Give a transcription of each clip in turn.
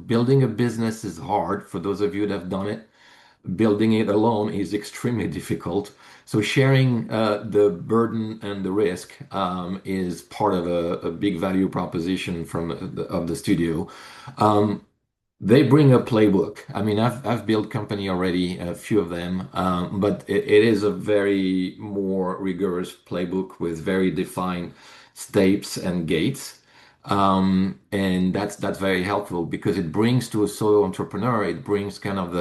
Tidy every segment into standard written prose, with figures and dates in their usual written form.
building a business is hard for those of you that have done it. Building it alone is extremely difficult. So sharing the burden and the risk is part of a big value proposition of the studio. Um, they bring a playbook. I mean, I've built company already, a few of them, but it is a very more rigorous playbook with very defined steps and gates. And that's very helpful because it brings to a solo entrepreneur, it brings kind of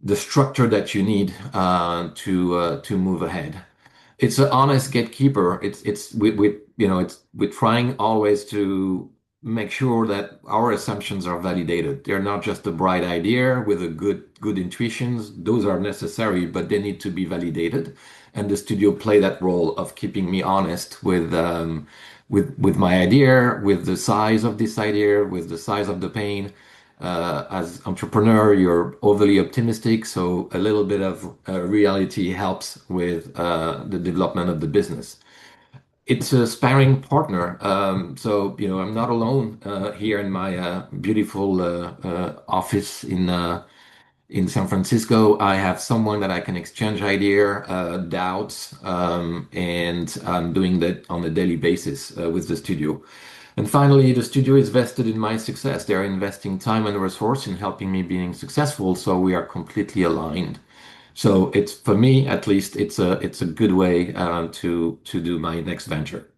the structure that you need to move ahead. It's an honest gatekeeper. We're trying always to make sure that our assumptions are validated. They're not just a bright idea with a good intuitions. Those are necessary, but they need to be validated. And the studio play that role of keeping me honest with my idea, with the size of this idea, with the size of the pain. As entrepreneur, you're overly optimistic, so a little bit of reality helps with the development of the business. It's a sparring partner, so I'm not alone here in my beautiful office in San Francisco. I have someone that I can exchange idea, doubts, and I'm doing that on a daily basis with the studio. And finally, the studio is vested in my success. They're investing time and resource in helping me being successful, so we are completely aligned. So it's for me, at least, it's a good way to do my next venture.